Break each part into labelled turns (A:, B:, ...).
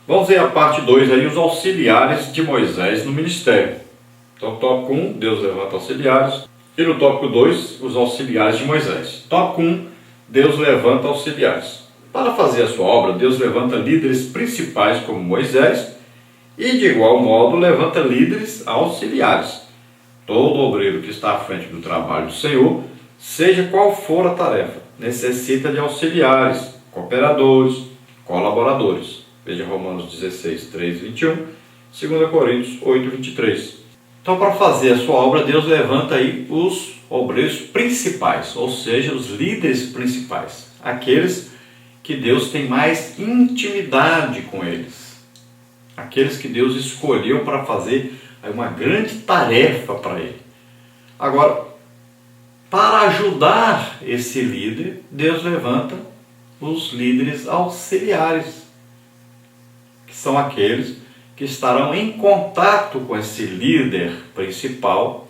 A: Vamos ver a parte 2 aí, os auxiliares de Moisés no ministério. Então, tópico 1, Deus levanta auxiliares. E no tópico 2, os auxiliares de Moisés. Tópico 1, Deus levanta auxiliares. Para fazer a sua obra, Deus levanta líderes principais como Moisés e, de igual modo, levanta líderes auxiliares. Todo obreiro que está à frente do trabalho do Senhor, seja qual for a tarefa, necessita de auxiliares, cooperadores, colaboradores. Veja Romanos 16, 3, 21, 2 Coríntios 8, 23. Então, para fazer a sua obra, Deus levanta aí os obreiros principais, ou seja, os líderes principais, aqueles que Deus tem mais intimidade com eles, aqueles que Deus escolheu para fazer uma grande tarefa para ele. Agora, para ajudar esse líder, Deus levanta os líderes auxiliares, que são aqueles que estarão em contato com esse líder principal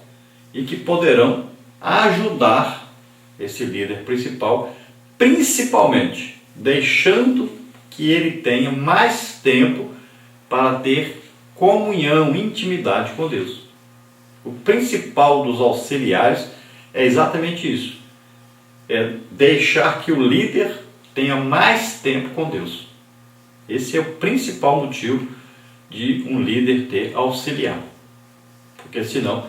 A: e que poderão ajudar esse líder principal, principalmente deixando que ele tenha mais tempo para ter comunhão, intimidade com Deus. O principal dos auxiliares é exatamente isso, é deixar que o líder tenha mais tempo com Deus. Esse é o principal motivo de um líder ter auxiliar, porque senão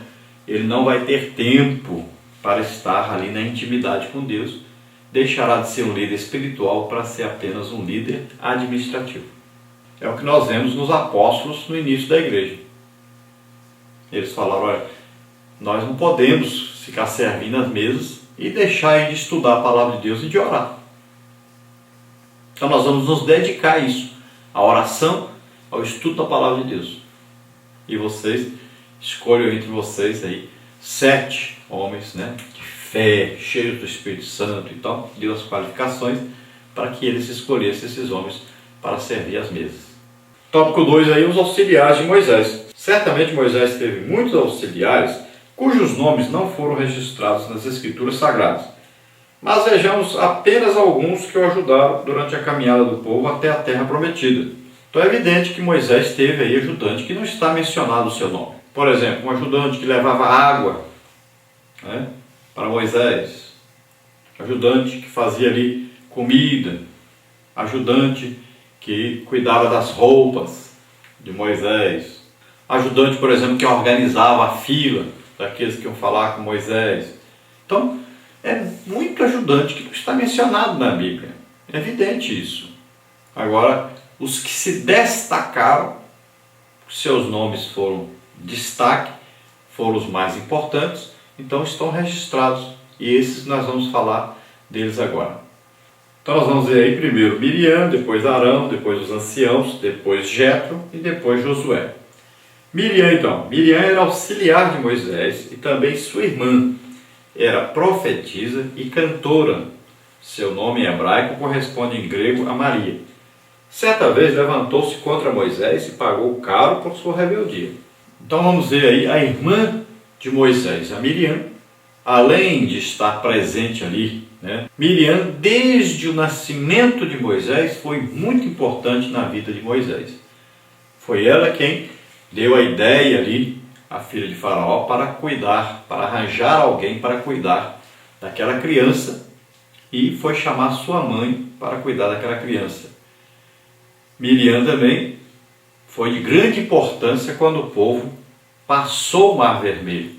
A: ele não vai ter tempo para estar ali na intimidade com Deus, deixará de ser um líder espiritual para ser apenas um líder administrativo. É o que nós vemos nos apóstolos no início da igreja. Eles falaram, olha, nós não podemos ficar servindo as mesas e deixar de estudar a palavra de Deus e de orar. Então nós vamos nos dedicar a isso, à oração, ao estudo da palavra de Deus. E vocês, escolham entre vocês aí 7 homens, de fé, cheios do Espírito Santo e tal, deu as qualificações para que eles escolhessem esses homens para servir as mesas. Tópico 2 aí, os auxiliares de Moisés. Certamente Moisés teve muitos auxiliares cujos nomes não foram registrados nas Escrituras Sagradas. Mas vejamos apenas alguns que o ajudaram durante a caminhada do povo até a terra prometida. Então é evidente que Moisés teve aí ajudante que não está mencionado o seu nome. Por exemplo, um ajudante que levava água para Moisés, ajudante que fazia ali comida, ajudante que cuidava das roupas de Moisés, ajudante, por exemplo, que organizava a fila daqueles que iam falar com Moisés. Então, é muito ajudante que não está mencionado na Bíblia. É evidente isso. Agora, os que se destacaram, seus nomes foram destaque, foram os mais importantes, então estão registrados. E esses nós vamos falar deles agora. Então nós vamos ver aí primeiro Miriam, depois Arão, depois os anciãos, depois Jetro e depois Josué. Miriam então, Miriam era auxiliar de Moisés e também sua irmã. Era profetisa e cantora. Seu nome em hebraico corresponde em grego a Maria. Certa vez levantou-se contra Moisés e pagou caro por sua rebeldia. Então vamos ver aí a irmã de Moisés, a Miriam, além de estar presente ali, Miriam, desde o nascimento de Moisés, foi muito importante na vida de Moisés. Foi ela quem deu a ideia ali, a filha de Faraó, para cuidar, para arranjar alguém para cuidar daquela criança, e foi chamar sua mãe para cuidar daquela criança. Miriam também foi de grande importância quando o povo passou o Mar Vermelho.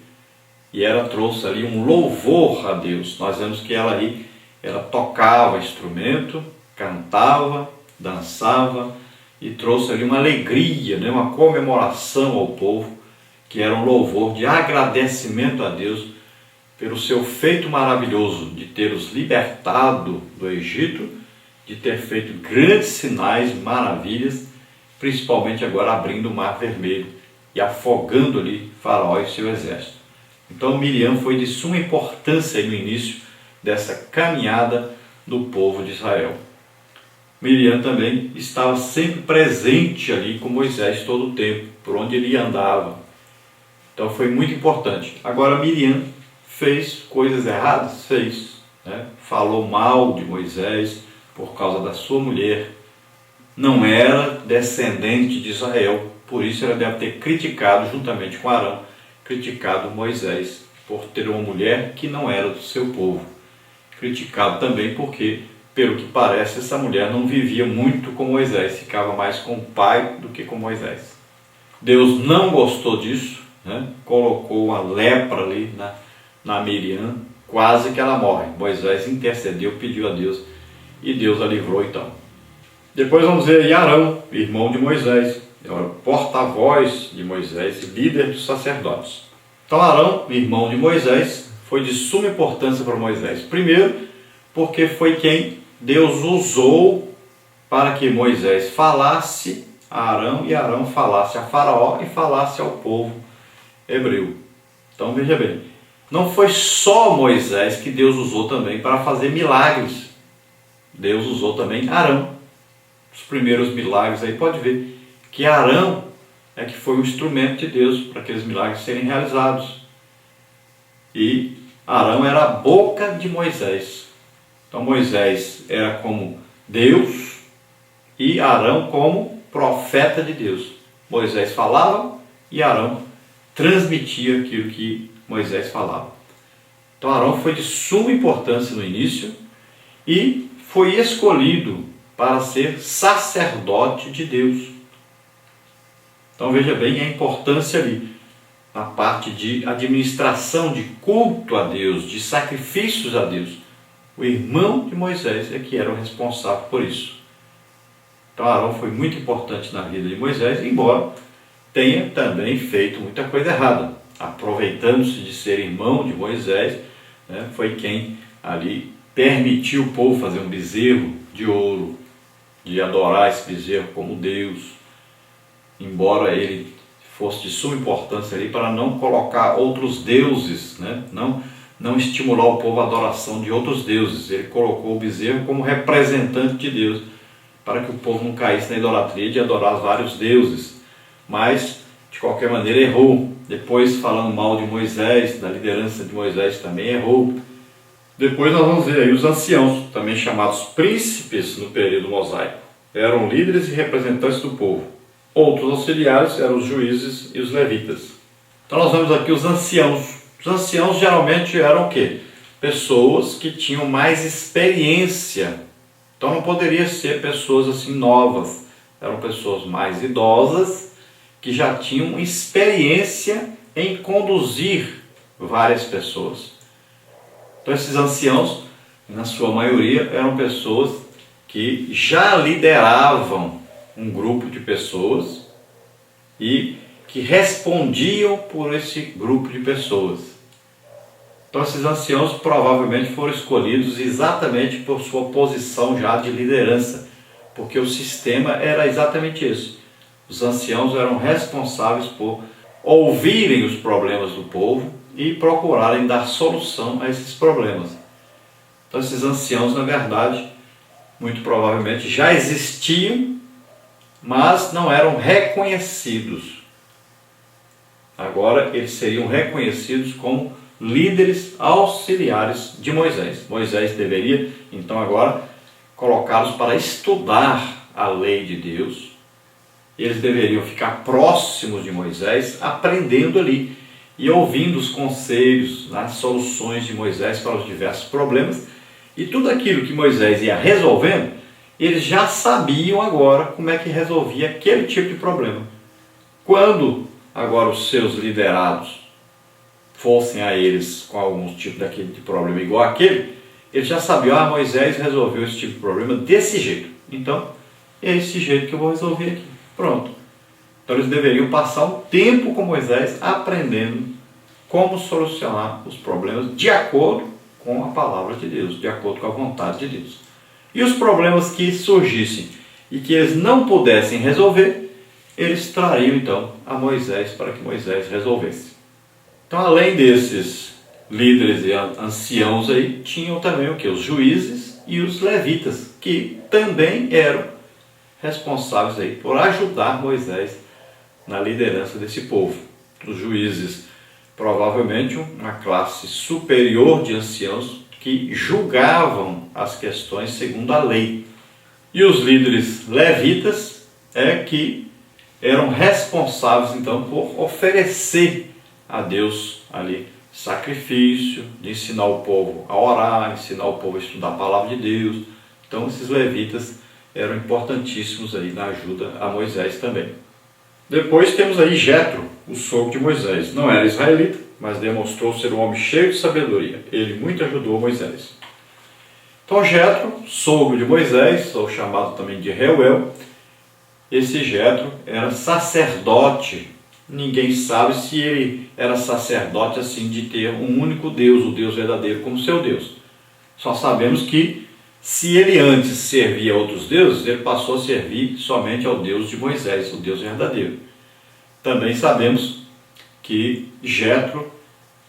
A: E ela trouxe ali um louvor a Deus. Nós vemos que ela aí, ela tocava instrumento, cantava, dançava e trouxe ali uma alegria, uma comemoração ao povo, que era um louvor de agradecimento a Deus pelo seu feito maravilhoso de ter os libertado do Egito, de ter feito grandes sinais, maravilhas, principalmente agora abrindo o Mar Vermelho e afogando ali Faraó e seu exército. Então Miriam foi de suma importância no início dessa caminhada do povo de Israel. Miriam também estava sempre presente ali com Moisés todo o tempo, por onde ele andava. Então foi muito importante. Agora Miriam fez coisas erradas? Fez. Falou mal de Moisés por causa da sua mulher. não era descendente de Israel, por isso ela deve ter criticado, juntamente com Arão, criticado Moisés por ter uma mulher que não era do seu povo. Criticado também porque, pelo que parece, essa mulher não vivia muito com Moisés, ficava mais com o pai do que com Moisés. Deus não gostou disso, né? Colocou uma lepra ali na Miriam, quase que ela morre. Moisés intercedeu, pediu a Deus e Deus a livrou então. Depois vamos ver aí Arão, irmão de Moisés, porta-voz de Moisés e líder dos sacerdotes. Então Arão, irmão de Moisés, foi de suma importância para Moisés. Primeiro, porque foi quem Deus usou para que Moisés falasse a Arão e Arão falasse a Faraó e falasse ao povo hebreu. Então veja bem, não foi só Moisés que Deus usou também para fazer milagres. Deus usou também Arão. Os primeiros milagres aí pode ver que Arão é que foi o instrumento de Deus para aqueles milagres serem realizados. E Arão era a boca de Moisés. Então Moisés era como Deus e Arão como profeta de Deus. Moisés falava e Arão transmitia aquilo que Moisés falava. Então Arão foi de suma importância no início e foi escolhido para ser sacerdote de Deus. Então veja bem a importância ali, na parte de administração, de culto a Deus, de sacrifícios a Deus. O irmão de Moisés é que era o responsável por isso. Então Arão foi muito importante na vida de Moisés, embora tenha também feito muita coisa errada. Aproveitando-se de ser irmão de Moisés, né, foi quem ali permitiu o povo fazer um bezerro de ouro, de adorar esse bezerro como Deus, embora ele fosse de suma importância ali para não colocar outros deuses, né? Não estimular o povo à adoração de outros deuses. Ele colocou o bezerro como representante de Deus, para que o povo não caísse na idolatria de adorar vários deuses. Mas, de qualquer maneira, errou. Depois, falando mal de Moisés, da liderança de Moisés, também errou. Depois nós vamos ver aí os anciãos, também chamados príncipes no período mosaico. Eram líderes e representantes do povo. Outros auxiliares eram os juízes e os levitas. Então nós vemos aqui os anciãos. Os anciãos geralmente eram o quê? Pessoas que tinham mais experiência. Então não poderia ser pessoas assim novas. Eram pessoas mais idosas que já tinham experiência em conduzir várias pessoas. Então esses anciãos, na sua maioria, eram pessoas que já lideravam um grupo de pessoas e que respondiam por esse grupo de pessoas. Então esses anciãos provavelmente foram escolhidos exatamente por sua posição já de liderança, porque o sistema era exatamente isso. Os anciãos eram responsáveis por ouvirem os problemas do povo e procurarem dar solução a esses problemas. Então esses anciãos, na verdade, muito provavelmente já existiam, mas não eram reconhecidos. Agora eles seriam reconhecidos como líderes auxiliares de Moisés. Moisés deveria, então, agora colocá-los para estudar a lei de Deus. Eles deveriam ficar próximos de Moisés, aprendendo ali e ouvindo os conselhos, as soluções de Moisés para os diversos problemas. E tudo aquilo que Moisés ia resolvendo, eles já sabiam agora como é que resolvia aquele tipo de problema. Quando agora os seus liderados fossem a eles com algum tipo daquele de problema igual àquele, eles já sabiam, Moisés resolveu esse tipo de problema desse jeito. Então, é esse jeito que eu vou resolver aqui. Pronto. Então eles deveriam passar um tempo com Moisés aprendendo como solucionar os problemas de acordo com a palavra de Deus, de acordo com a vontade de Deus. E os problemas que surgissem e que eles não pudessem resolver, eles trariam então a Moisés para que Moisés resolvesse. Então, além desses líderes e anciãos aí, tinham também o que? Os juízes e os levitas, que também eram responsáveis aí por ajudar Moisés na liderança desse povo. Os juízes, provavelmente uma classe superior de anciãos que julgavam as questões segundo a lei. E os líderes levitas que eram responsáveis então por oferecer a Deus ali sacrifício, de ensinar o povo a orar, ensinar o povo a estudar a palavra de Deus. Então esses levitas eram importantíssimos aí na ajuda a Moisés também. Depois temos aí Jetro, o sogro de Moisés. Não era israelita, mas demonstrou ser um homem cheio de sabedoria. Ele muito ajudou Moisés. Então Jetro, sogro de Moisés, ou chamado também de Reuel, esse Jetro era sacerdote. Ninguém sabe se ele era sacerdote assim de ter um único Deus, o Deus verdadeiro, como seu Deus. Só sabemos que se ele antes servia a outros deuses, ele passou a servir somente ao Deus de Moisés, o Deus verdadeiro. Também sabemos que Jetro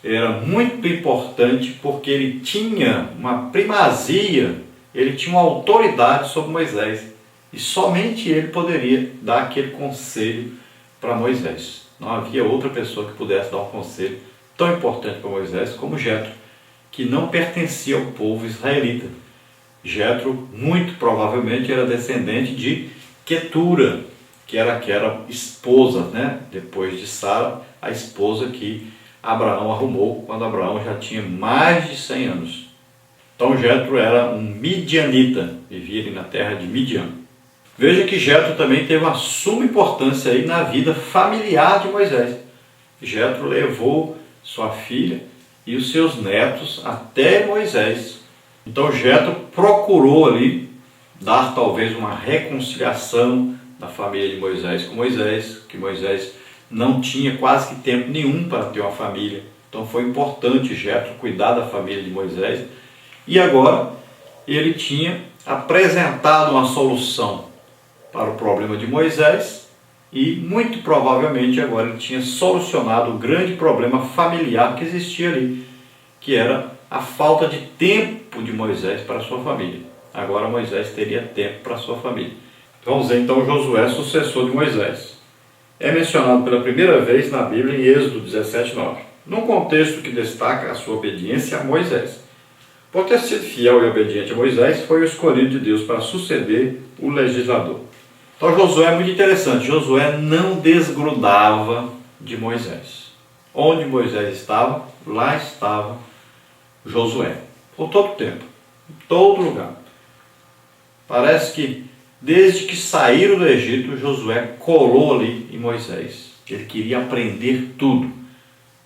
A: era muito importante porque ele tinha uma primazia, ele tinha uma autoridade sobre Moisés. E somente ele poderia dar aquele conselho para Moisés. Não havia outra pessoa que pudesse dar um conselho tão importante para Moisés como Jetro, que não pertencia ao povo israelita. Jetro, muito provavelmente, era descendente de Quetura, que era aquela esposa, depois de Sara, a esposa que Abraão arrumou quando Abraão já tinha mais de 100 anos. Então Jetro era um midianita, vivia ali na terra de Midian. Veja que Jetro também teve uma suma importância aí na vida familiar de Moisés. Jetro levou sua filha e os seus netos até Moisés. Então Jetro procurou ali dar talvez uma reconciliação da família de Moisés com Moisés, que Moisés não tinha quase que tempo nenhum para ter uma família. Então foi importante Jetro cuidar da família de Moisés. E agora ele tinha apresentado uma solução para o problema de Moisés e muito provavelmente agora ele tinha solucionado o grande problema familiar que existia ali, que era a falta de tempo de Moisés para a sua família. Agora Moisés teria tempo para a sua família. Vamos ver então Josué, sucessor de Moisés. É mencionado pela primeira vez na Bíblia em Êxodo 17:9, num contexto que destaca a sua obediência a Moisés. Por ter sido fiel e obediente a Moisés, foi o escolhido de Deus para suceder o legislador. Então Josué é muito interessante. Josué não desgrudava de Moisés. Onde Moisés estava, lá estava Josué. Por todo o tempo, em todo lugar. Parece que desde que saíram do Egito, Josué colou ali em Moisés. Ele queria aprender tudo.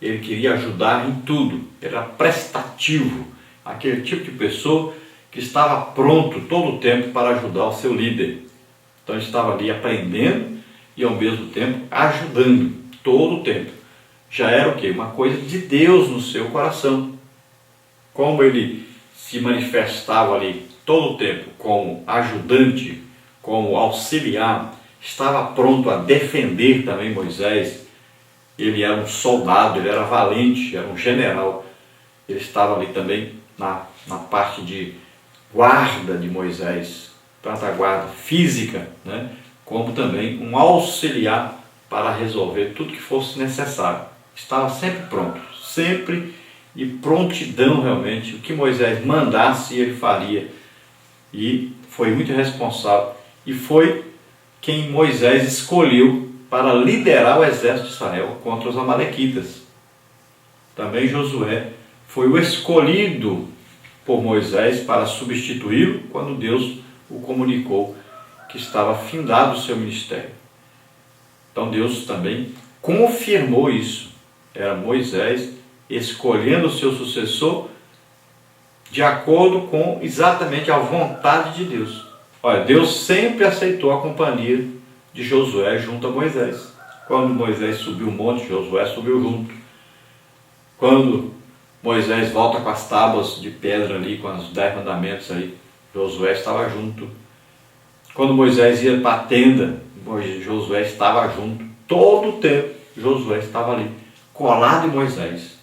A: Ele queria ajudar em tudo. Ele era prestativo. Aquele tipo de pessoa que estava pronto todo o tempo para ajudar o seu líder. Então ele estava ali aprendendo e ao mesmo tempo ajudando todo o tempo. Já era o quê? Uma coisa de Deus no seu coração. Como ele se manifestava ali todo o tempo como ajudante, como auxiliar, estava pronto a defender também Moisés. Ele era um soldado, ele era valente, era um general. Ele estava ali também na parte de guarda de Moisés, tanto a guarda física, como também um auxiliar para resolver tudo que fosse necessário. Estava sempre pronto, sempre e prontidão realmente. O que Moisés mandasse, ele faria. E foi muito responsável. E foi quem Moisés escolheu para liderar o exército de Israel contra os amalequitas. Também Josué foi o escolhido por Moisés para substituí-lo quando Deus o comunicou que estava findado o seu ministério. Então Deus também confirmou isso. Era Moisés escolhendo o seu sucessor de acordo com exatamente a vontade de Deus. Olha, Deus sempre aceitou a companhia de Josué junto a Moisés. Quando Moisés subiu o monte, Josué subiu junto. Quando Moisés volta com as tábuas de pedra ali, com os 10 mandamentos aí, Josué estava junto. Quando Moisés ia para a tenda, Josué estava junto. Todo o tempo, Josué estava ali, colado em Moisés.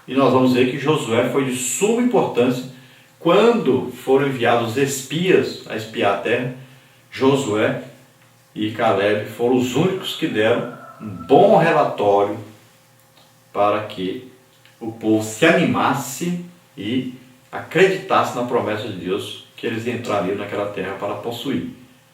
A: E nós vamos ver que Josué foi de suma importância quando foram enviados os espias a espiar a terra. Josué e Caleb foram os únicos que deram um bom relatório para que o povo se animasse e acreditasse na promessa de Deus que eles entrariam naquela terra para possuir.